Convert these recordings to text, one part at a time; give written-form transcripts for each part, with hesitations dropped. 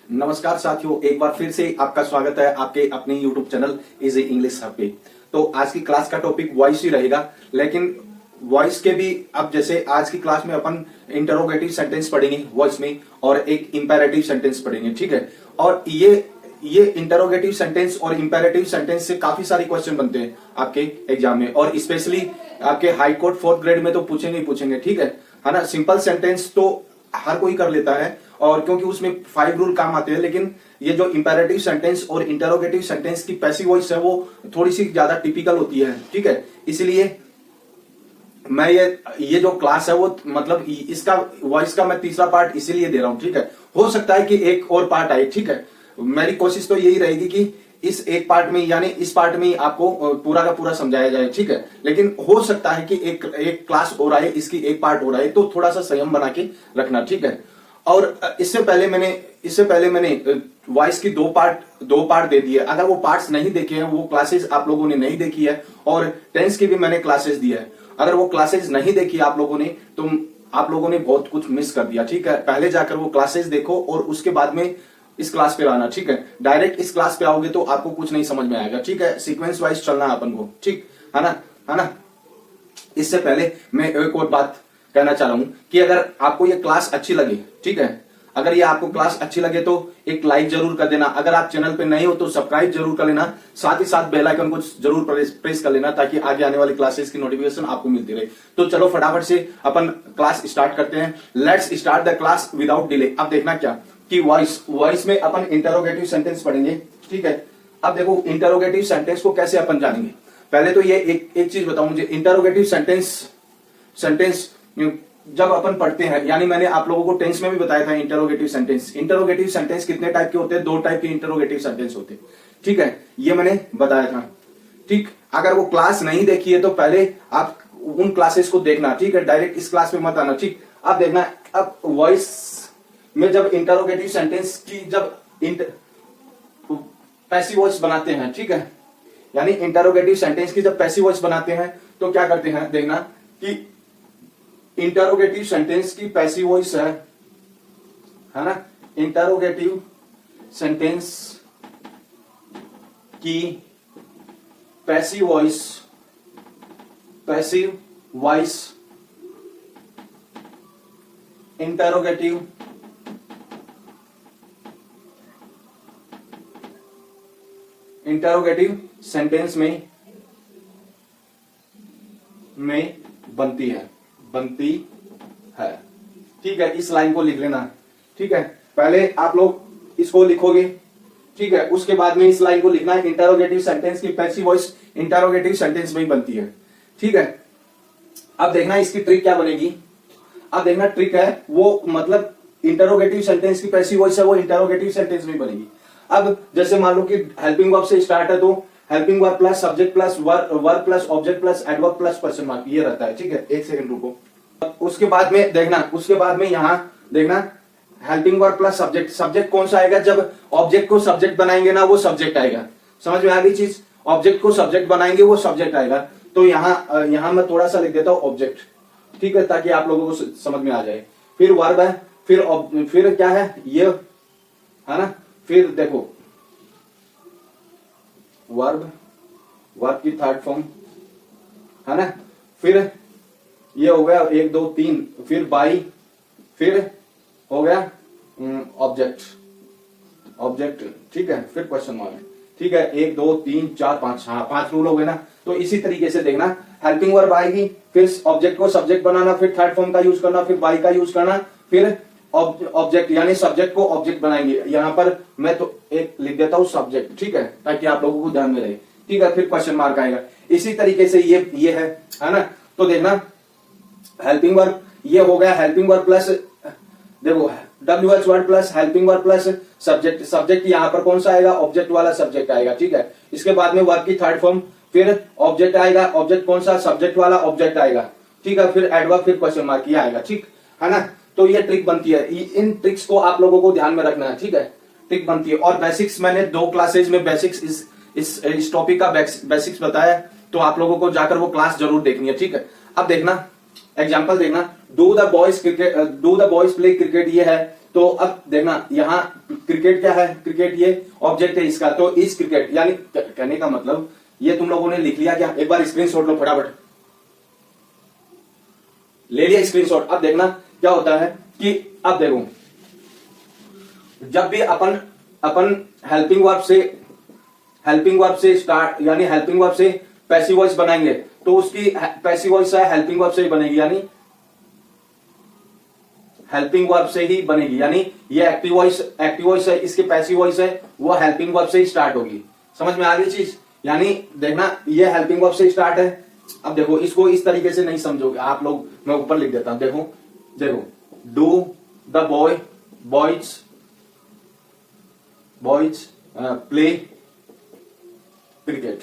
नमस्कार साथियों, एक बार फिर से आपका स्वागत है आपके अपने YouTube channel easy English hub पे। तो आज की क्लास का टॉपिक वॉइस ही रहेगा, लेकिन वॉइस के भी अब जैसे आज की क्लास में अपन इंटरोगेटिव सेंटेंस पढ़ेंगे वॉइस में और एक इंपेरेटिव सेंटेंस पढ़ेंगे, ठीक है। और ये इंटरोगेटिव सेंटेंस और इंपेरेटिव सेंटेंस से काफी सारे क्वेश्चन बनते हैं आपके एग्जाम में, और स्पेशली आपके हाई कोर्ट 4th ग्रेड में तो पूछेंगे ही पूछेंगे, ठीक है ना। सिंपल सेंटेंस तो हर कोई कर लेता है और क्योंकि उसमें 5 रूल काम आते हैं, लेकिन ये जो इंपेरेटिव सेंटेंस और इंटरोगेटिव सेंटेंस की पैसिव वॉइस है वो थोड़ी सी ज्यादा टिपिकल होती है, ठीक है। इसलिए मैं ये जो क्लास है वो मतलब इसका वॉइस का मैं तीसरा पार्ट इसीलिए दे रहा हूं, ठीक है। हो सकता है कि एक और पार्ट आए, ठीक है। मेरी कोशिश तो यही रहेगी कि इस एक पार्ट में यानी इस पार्ट में आपको पूरा का पूरा समझाया जाए, ठीक है। लेकिन हो सकता है कि एक क्लास और आए, इसकी एक पार्ट और आए, तो थोड़ा सा संयम बना के रखना, ठीक है। और इससे पहले मैंने वॉइस की दो पार्ट दे दिए। अगर वो पार्ट्स नहीं देखे हैं, वो क्लासेस आप लोगों ने नहीं देखी है, और टेंस की भी मैंने क्लासेस दी है। अगर वो क्लासेस नहीं देखी आप लोगों ने तो आप लोगों ने बहुत कुछ मिस कर दिया, ठीक है। पहले जाकर वो क्लासेस देखो और उसके बाद में इस क्लास पे आना, ठीक है। डायरेक्ट इस क्लास पे आओगे तो आपको कुछ नहीं समझ में आएगा, ठीक है। सीक्वेंस वाइज चलना है अपन को, ठीक है ना। इससे पहले मैं एक और बात कहना चाह रहा हूं कि अगर आपको ये क्लास अच्छी लगे, ठीक है, अगर ये आपको क्लास अच्छी लगे तो एक लाइक जरूर कर देना। अगर आप चैनल पे नए हो तो सब्सक्राइब जरूर कर लेना, साथ ही साथ बेल आइकन को जरूर प्रेस कर लेना, ताकि आगे आने वाली क्लासेस की नोटिफिकेशन आपको मिलती रहे। तो चलो फटाफट से अपन क्लास स्टार्ट करते हैं। Let's start the class without delay. अब देखना क्या कि वॉइस में अपन इंटरोगेटिव सेंटेंस पढ़ेंगे, ठीक है। अब देखो इंटरोगेटिव सेंटेंस को कैसे अपन जानेंगे। पहले तो ये एक चीज बताऊं मुझे, इंटरोगेटिव सेंटेंस जब अपन पढ़ते हैं, यानी मैंने आप लोगों को टेंस में भी बताया था इंटरोगेटिव सेंटेंस कितने टाइप के होते हैं, 2 टाइप के इंटरोगेटिव सेंटेंस होते हैं, ठीक है। ये मैंने बताया था, ठीक। अगर वो क्लास नहीं देखी है तो पहले आप उन क्लासेस को देखना, ठीक है। डायरेक्ट इस क्लास में मत आना, ठीक। अब देखना, अब वॉइस में जब इंटरोगेटिव सेंटेंस की जब पैसिव वॉइस बनाते हैं, ठीक है, यानी इंटरोगेटिव सेंटेंस की जब पैसिव वॉइस बनाते हैं तो क्या करते हैं, देखना कि इंटरोगेटिव सेंटेंस की पैसिव वॉइस है ना। इंटरोगेटिव सेंटेंस की पैसिव वॉइस इंटरोगेटिव सेंटेंस में बनती है, ठीक है। इस लाइन को लिख लेना, ठीक है। पहले आप लोग इसको लिखोगे, ठीक है, उसके बाद में इस लाइन को लिखना है। इंटरोगेटिव सेंटेंस की पैसिव वॉइस इंटरोगेटिव सेंटेंस में ही बनती है, ठीक है। अब देखना इसकी ट्रिक क्या बनेगी। अब देखना ट्रिक है वो, मतलब इंटरोगेटिव सेंटेंस की पैसिव वॉइस है वो इंटरोगेटिव सेंटेंस में बनेगी। अब जैसे मान लो कि हेल्पिंग वर्ब से स्टार्ट है तो helping verb plus subject plus verb plus object plus adverb plus question mark, ये रहता है, ठीक है। एक सेकंड रुको। उसके बाद में यहां देखना हेल्पिंग वर्ब प्लस सब्जेक्ट कौन सा आएगा, जब ऑब्जेक्ट को सब्जेक्ट बनाएंगे ना वो सब्जेक्ट आएगा। समझ में आ गई चीज, ऑब्जेक्ट को सब्जेक्ट बनाएंगे वो सब्जेक्ट आएगा। तो यहां मैं थोड़ा सा लिख देता हूं ऑब्जेक्ट, ठीक है, ताकि आप लोगों को समझ में आ जाए। फिर वर्ब है, फिर क्या है ये, है ना। फिर देखो वर्ब की थर्ड फॉर्म, है ना। फिर ये हो गया 1 2 3, फिर बाई, फिर हो गया ऑब्जेक्ट, ठीक है। फिर क्वेश्चन मार्क, ठीक है। 1 2 3 4 5, हाँ 5 रूल हो गए ना। तो इसी तरीके से देखना, हेल्पिंग वर्ब आएगी, फिर ऑब्जेक्ट को सब्जेक्ट बनाना, फिर थर्ड फॉर्म का यूज करना, फिर बाई का यूज करना, फिर ऑब्जेक्ट यानी सब्जेक्ट को ऑब्जेक्ट बनाएंगे। यहां पर मैं तो एक लिख देता हूं सब्जेक्ट, ठीक है, ताकि आप लोगों को ध्यान में रहे, ठीक है। फिर क्वेश्चन मार्क आएगा। इसी तरीके से ये है ना। तो देखना हेल्पिंग वर्ब ये हो गया, हेल्पिंग वर्ब प्लस देखो WH word plus helping verb plus subject यहां पर कौन सा आएगा, ऑब्जेक्ट वाला सब्जेक्ट आएगा, ठीक है। इसके बाद में वर्ब की थर्ड फॉर्म, फिर ऑब्जेक्ट आएगा, ऑब्जेक्ट कौन सा, सब्जेक्ट वाला ऑब्जेक्ट आएगा, ठीक है। फिर एडवर्ब, फिर क्वेश्चन मार्क ये आएगा, ठीक है ना। तो ये ट्रिक बनती है, इन ट्रिक्स को आप लोगों को ध्यान में रखना है, ठीक है। ट्रिक बनती है। और बेसिक्स मैंने 2 क्लासेज में बेसिक्स इस टॉपिक का बेसिक्स बताया, तो आप लोगों को जाकर वो क्लास जरूर देखनी है, ठीक है। अब देखना एग्जाम्पल देखना, do the boys play cricket, ये है तो अब देखना यहाँ क्रिकेट क्या है, क्रिकेट ये ऑब्जेक्ट है इसका, तो इस क्रिकेट यानी कहने का मतलब ये तुम लोगों ने लिख लिया क्या? एक बार स्क्रीनशॉट लो फटाफट, ले लिया स्क्रीनशॉट। अब देखना क्या होता है कि अब देखो जब भी अपन हेल्पिंग वर्ब से स्टार्ट यानी हेल्पिंग वर्ब से पैसिव वॉइस बनाएंगे तो उसकी पैसिव वॉइस है हेल्पिंग वर्ब से ही बनेगी, यानी हेल्पिंग वर्ब से ही बनेगी, यानी ये एक्टिव वॉइस है, इसकी पैसिव वॉइस है वो हेल्पिंग वर्ब से ही स्टार्ट होगी। समझ में आ गई चीज? यानी देखना ये हेल्पिंग वर्ब से स्टार्ट है। अब देखो इसको इस तरीके से नहीं समझोगे आप लोग, मैं ऊपर लिख देता हूं, देखो do the boys play cricket,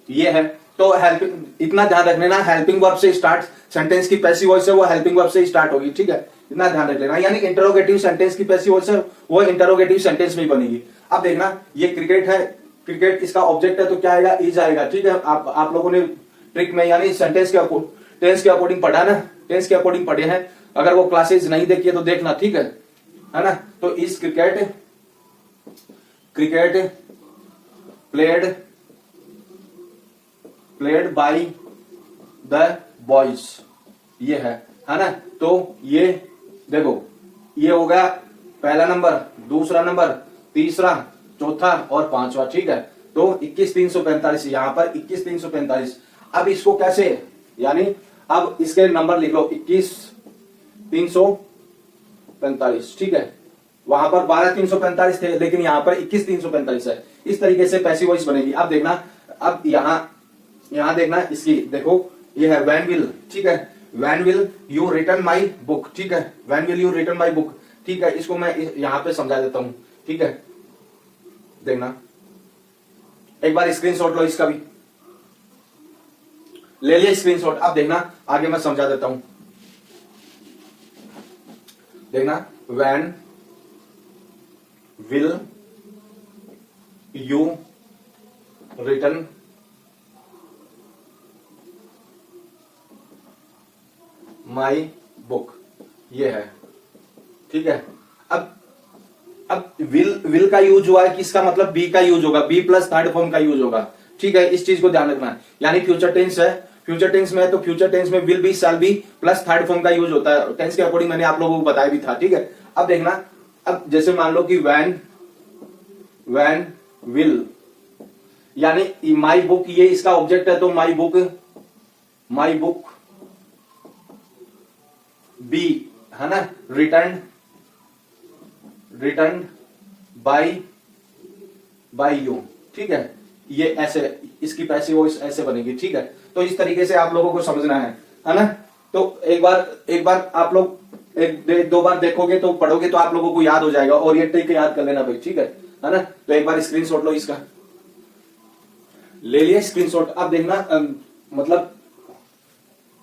ये है। तो हेल्पिंग, इतना ध्यान रख लेना, हेल्पिंग वर्ब से स्टार्ट सेंटेंस की पैसिव वॉइस है वो हेल्पिंग वर्ब से स्टार्ट होगी, ठीक है, इतना ध्यान रख लेना। यानी इंटरोगेटिव सेंटेंस की पैसिव वॉइस है वो इंटरोगेटिव सेंटेंस में बनेगी। अब देखना ये क्रिकेट है, क्रिकेट इसका ऑब्जेक्ट है तो क्या आएगा? इज आएगा, ठीक है। आप लोगों ने ट्रिक में यानी टेंस के अकॉर्डिंग पढ़ा ना, टेंस के अकॉर्डिंग पढ़े हैं, अगर वो क्लासेस नहीं देखी है तो देखना, ठीक है ना। तो इस cricket played by the boys, ये है ना। तो ये देखो ये हो गया पहला नंबर, दूसरा नंबर, तीसरा, चौथा और पांचवा, ठीक है। तो 21,345 यहां पर 21,345। अब इसको कैसे, यानी अब इसके नंबर लिख लो 21,345, ठीक है। वहां पर 12,345 थे लेकिन यहां पर 21,345 है। इस तरीके से पैसिव वॉइस बनेगी। अब देखना, अब यहां देखना इसकी, देखो ये है व्हेन विल, ठीक है, when will you return my book, ठीक है, when will you return my book, ठीक है। इसको मैं यहां पे समझा देता हूं, ठीक है। देखना एक बार स्क्रीनशॉट लो, इसका भी ले लिया स्क्रीनशॉट। अब देखना आगे मैं समझा देता हूं, देखना when will you return my book, ये है, ठीक है। अब विल का यूज हुआ है, किसका मतलब बी का यूज होगा, बी प्लस थर्ड फॉर्म का यूज होगा, ठीक है। इस चीज को ध्यान रखना है। यानी फ्यूचर टेंस है, फ्यूचर टेंस में है तो फ्यूचर टेंस में will be, shall be plus third form का यूज होता है। टेंस के अकॉर्डिंग मैंने आप लोगों को बताया भी था, ठीक है। अब देखना, अब जैसे मान लो कि व्हेन विल, यानी माई बुक, ये इसका ऑब्जेक्ट है तो माई बुक बी, है ना, रिटर्न बाय यू, ठीक है। ये ऐसे इसकी पैसिव वॉइस ऐसे बनेगी, ठीक है। तो इस तरीके से आप लोगों को समझना है ना। तो एक बार आप लोग एक दो बार देखोगे तो पढ़ोगे तो आप लोगों को याद हो जाएगा, और ये ट्रिक याद कर लेना भाई, ठीक है ना। तो एक बार स्क्रीनशॉट लो, इसका ले लिया स्क्रीनशॉट। अब देखना मतलब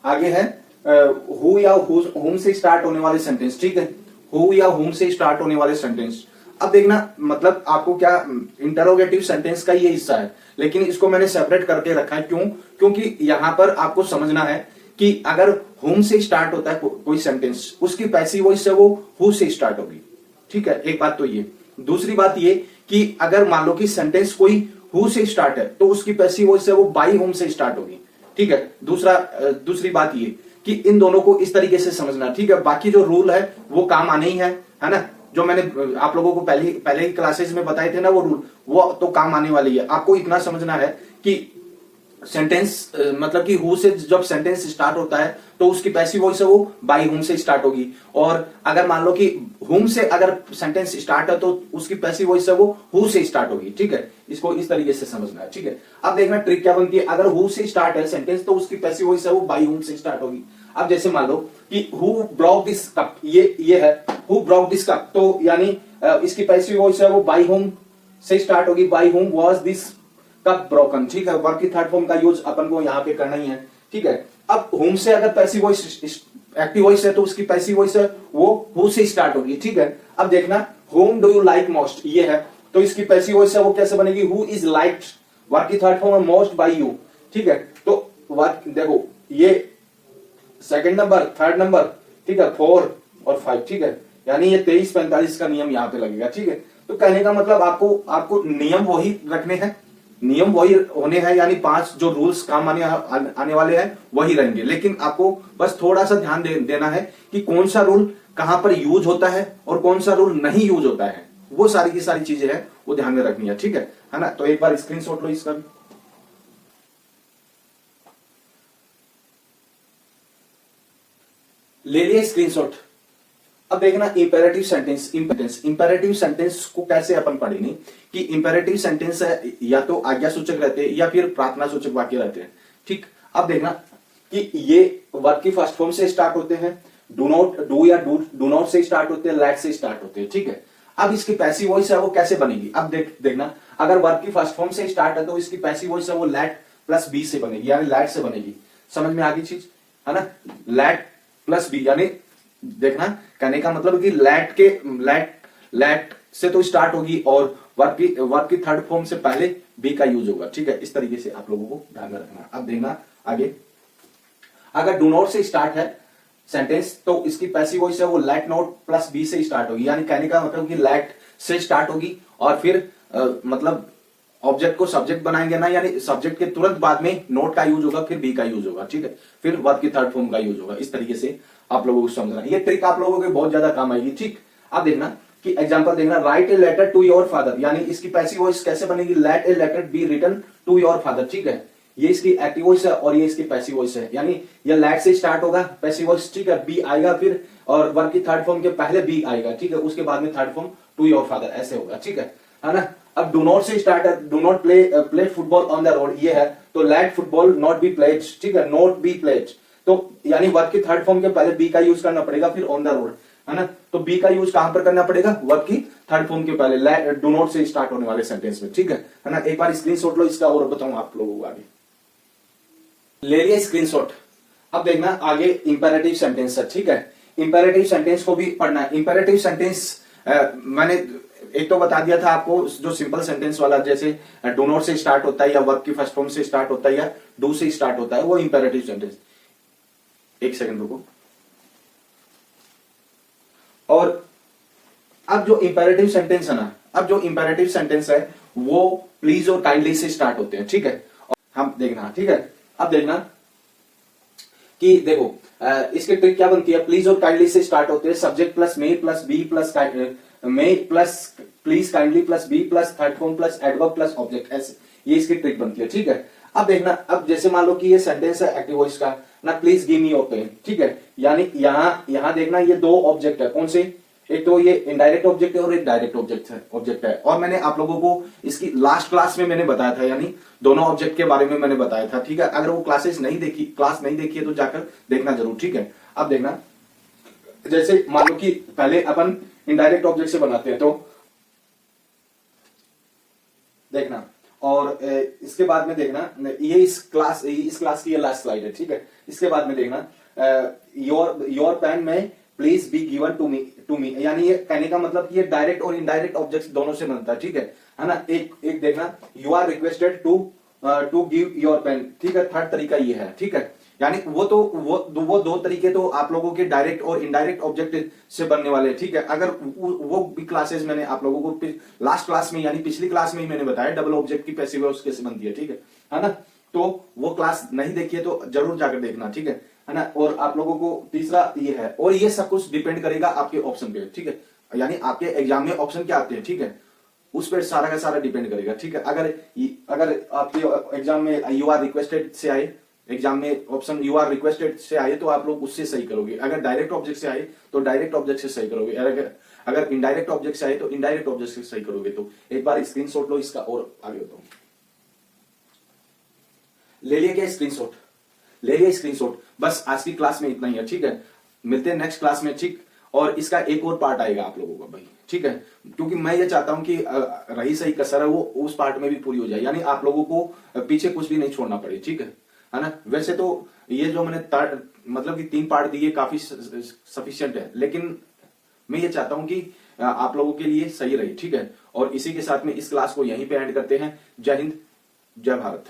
आगे है हु या हुम से स्टार्ट होने वाले सेंटेंस, ठीक है, हु या हुम से स्टार्ट होने वाले सेंटेंस। अब देखना मतलब आपको क्या, इंटरोगेटिव सेंटेंस का ये हिस्सा है, लेकिन इसको मैंने सेपरेट करके रखा है। क्यों? क्योंकि यहां पर आपको समझना है कि अगर हुम से स्टार्ट होता है कोई सेंटेंस, उसकी पैसिव वॉइस है वो हु से स्टार्ट होगी, ठीक है। एक बात तो ये, दूसरी बात ये कि अगर मान लो कि सेंटेंस कोई हु से स्टार्ट है तो उसकी पैसिव वॉइस है वो बाई हुम से स्टार्ट होगी, ठीक है। दूसरी बात ये कि इन दोनों को इस तरीके से समझना, ठीक है। बाकी जो रूल है वो काम आने ही है ना। जो मैंने आप लोगों को पहले ही क्लासेस में बताए थे ना वो रूल, वो तो काम आने वाली है। आपको इतना समझना है कि सेंटेंस मतलब कि हु से जब सेंटेंस स्टार्ट होता है तो उसकी पैसिव वॉइस है वो बाय हुम से स्टार्ट होगी, और अगर मान लो कि हुम से अगर सेंटेंस स्टार्ट है तो उसकी पैसिव वॉइस है वो हु से स्टार्ट होगी, ठीक है। इसको इस तरीके से समझना है, ठीक है। अब देखना ट्रिक क्या बनती है, अगर हु से स्टार्ट है सेंटेंस तो उसकी पैसिव वॉइस है वो बाय हुम से स्टार्ट होगी। अब जैसे मान लो कि हु ब्रोक दिस कप, ये है हु ब्रोक दिस कप, तो यानी इसकी पैसिव वॉइस है वो बाय हुम से स्टार्ट होगी, by whom was this cup broken, ठीक है। वर्ब की थर्ड फॉर्म का यूज अपन को यहाँ पे करना ही है, ठीक है। अब हुम से अगर पैसिव वॉइस एक्टिव वॉइस है तो उसकी पैसिव वॉइस है वो हु से स्टार्ट होगी, ठीक है। अब देखना whom do you like most, ये है, तो इसकी पैसिव वॉइस है वो कैसे बनेगी, who is liked, वर्ब की थर्ड फॉर्म है most by you, ठीक है। तो वर्ब देखो ये सेकंड नंबर, थर्ड नंबर, ठीक है, और 5, ठीक है। यानी ये 23-45 का नियम यहाँ पे लगेगा, ठीक है। तो कहने का मतलब आपको नियम वही रखने हैं, नियम वही होने हैं, यानी 5 जो रूल्स काम आने वाले हैं वही रहेंगे, लेकिन आपको बस थोड़ा सा ध्यान देना है कि कौन सा रूल कहां पर यूज होता है और कौन सा रूल नहीं यूज होता है, वो सारी की सारी चीजें हैं वो ध्यान में रखनी है, ठीक है ना। तो एक बार स्क्रीनशॉट लो इसका भी। ले लिए स्क्रीनशॉट। अब देखना इंपेरेटिव सेंटेंस, इंपेरेटिव सेंटेंस को कैसे अपन पढ़ेंगे कि इंपेरेटिव सेंटेंस है या तो आज्ञा सूचक रहते हैं या फिर प्रार्थना सूचक वाक्य रहते हैं, ठीक। अब देखना कि ये वर्ब की फर्स्ट फॉर्म से स्टार्ट होते हैं, डू नॉट, डू या डू नॉट से स्टार्ट होते हैं, लेट से स्टार्ट होते हैं, ठीक है। अब इसकी पैसिव वॉइस है वो कैसे बनेगी, अब देखना अगर वर्ब की फर्स्ट फॉर्म से स्टार्ट है तो इसकी पैसिव वॉइस है वो लेट प्लस बी से बनेगी, यानी लेट से बनेगी। समझ में आ गई चीज, है ना। लेट प्लस बी, यानी देखना कहने का मतलब कि लेट से तो स्टार्ट होगी और वर्ब की थर्ड फॉर्म से पहले बी का यूज होगा, ठीक है। इस तरीके से आप लोगों को ध्यान में रखना। अब देखना आगे, अगर डू नॉट से स्टार्ट है सेंटेंस तो इसकी पैसिव वॉइस है वो लेट नॉट प्लस बी से स्टार्ट होगी, यानी कहने का मतलब कि लेट से स्टार्ट होगी और फिर मतलब ऑब्जेक्ट को सब्जेक्ट बनाएंगे ना, यानी सब्जेक्ट के तुरंत बाद में नोट का यूज होगा, फिर बी का यूज होगा, ठीक है। फिर वर्ब की थर्ड फॉर्म का यूज होगा। इस तरीके से आप लोगों को समझना, ये ट्रिक आप लोगों को बहुत ज्यादा काम आएगी, ठीक। अब देखना कि एग्जांपल देखना, write a letter to your father, यानी इसकी पैसिव वॉइस कैसे बनेगी, let a letter be written to your father, ठीक है। ये इसकी एक्टिव वॉइस है और ये इसकी पैसिव वॉइस है, यानी ये लेट से स्टार्ट होगा पैसिव वॉइस, ठीक है। बी आएगा फिर और वर्ब की थर्ड फॉर्म के पहले बी आएगा, ठीक है। उसके बाद में third form to your father, ऐसे होगा, ठीक है ना। अब डू नॉट से स्टार्ट है, do not play football on the road, ये है तो let football not be played, ठीक है, नॉट बी प्लेड, तो यानी वर्ब की थर्ड फॉर्म के पहले बी का यूज करना पड़ेगा, फिर ऑन द रोड, है ना। तो बी का यूज कहां पर करना पड़ेगा, वर्ब की थर्ड फॉर्म के पहले डू नॉट से स्टार्ट होने वाले सेंटेंस में, ठीक है ना। एक बार स्क्रीनशॉट लो इसका और बताऊं आप लोगों को आगे। ले लिया स्क्रीनशॉट। अब देखना आगे इंपेरेटिव सेंटेंस है, ठीक है। इंपेरेटिव सेंटेंस को भी पढ़ना है। इंपेरेटिव सेंटेंस मैंने एक तो बता दिया था आपको, जो सिंपल सेंटेंस वाला जैसे डू नॉट से स्टार्ट होता है या वर्ब की फर्स्ट फॉर्म से स्टार्ट होता है या डू से स्टार्ट होता है, वो इंपेरेटिव सेंटेंस। एक सेकंड रुको। और अब जो इंपेरेटिव सेंटेंस है ना, अब जो इंपेरेटिव सेंटेंस है वो प्लीज और काइंडली से स्टार्ट होते हैं, ठीक है। और हम देखना, ठीक है। अब देखना कि देखो इसके ट्रिक क्या बनती है, प्लीज और काइंडली से स्टार्ट होते हैं, subject plus may plus be plus may plus please kindly plus be plus third form plus adverb plus object, ऐसे ये इसकी ट्रिक बनती है, ठीक है। अब देखना, अब जैसे मान लो कि ये सेंटेंस है एक्टिव वॉइस का ना, please give me your pen, ठीक है। यानी यहां देखना ये दो ऑब्जेक्ट है, कौन से, एक तो ये इनडायरेक्ट ऑब्जेक्ट है और एक डायरेक्ट ऑब्जेक्ट है। और मैंने आप लोगों को इसकी लास्ट क्लास में मैंने बताया था, यानी दोनों ऑब्जेक्ट के बारे में मैंने बताया था, ठीक है। अगर वो क्लास नहीं देखी है तो जाकर देखना जरूर, ठीक है। अब देखना, जैसे मान लो कि पहले अपन इनडायरेक्ट ऑब्जेक्ट से बनाते हैं, तो देखना, और इसके बाद में देखना, ये इस क्लास की ये लास्ट स्लाइड है, ठीक है। इसके बाद में देखना, योर पेन में please be given to me, यानी ये कहने का मतलब कि ये डायरेक्ट और इनडायरेक्ट ऑब्जेक्ट्स दोनों से बनता है, ठीक है ना। एक देखना, you are requested to give your pen, ठीक है। थर्ड तरीका ये है, ठीक है। यानी वो दो तरीके तो आप लोगों के डायरेक्ट और इनडायरेक्ट ऑब्जेक्ट से बनने वाले, ठीक है। अगर वो भी क्लासेस मैंने आप लोगों को लास्ट क्लास में यानी पिछली क्लास में ही मैंने बताया डबल ऑब्जेक्ट की पैसिव वॉइस कैसे बनती है, ठीक है ना। तो वो क्लास नहीं देखी है तो जरूर जाकर देखना, ठीक है ना। और आप लोगों को तीसरा ये है, और ये सब कुछ डिपेंड करेगा आपके ऑप्शन पे, ठीक है। यानी आपके एग्जाम में ऑप्शन क्या आते हैं, ठीक है, उस पर सारा का सारा डिपेंड करेगा, ठीक है। अगर आपके एग्जाम में यू आर रिक्वेस्टेड से आए, एग्जाम में ऑप्शन यू आर रिक्वेस्टेड से आए तो आप लोग उससे सही करोगे। अगर डायरेक्ट ऑब्जेक्ट से आए तो डायरेक्ट ऑब्जेक्ट से सही करोगे। अगर इनडायरेक्ट ऑब्जेक्ट से आए तो इनडायरेक्ट ऑब्जेक्ट से सही करोगे। तो एक बार स्क्रीनशॉट लो इसका और आगे बताओ। ले लिया क्या स्क्रीनशॉट, ले लिया स्क्रीनशॉट। बस आज की क्लास में इतना ही है, ठीक है। मिलते हैं नेक्स्ट क्लास में, ठीक। और इसका एक और पार्ट आएगा आप लोगों का भाई, ठीक है, क्योंकि मैं ये चाहता हूं कि रही सही कसर है वो उस पार्ट में भी पूरी हो जाए, यानी आप लोगों को पीछे कुछ भी नहीं छोड़ना पड़े, ठीक है ना। वैसे तो ये जो मैंने मतलब कि 3 पार्ट दिए काफी सफिशिएंट है, लेकिन मैं ये चाहता हूं कि आप लोगों के लिए सही रहे, ठीक है। और इसी के साथ में इस क्लास को यहीं पे एंड करते हैं। जय हिंद, जय भारत।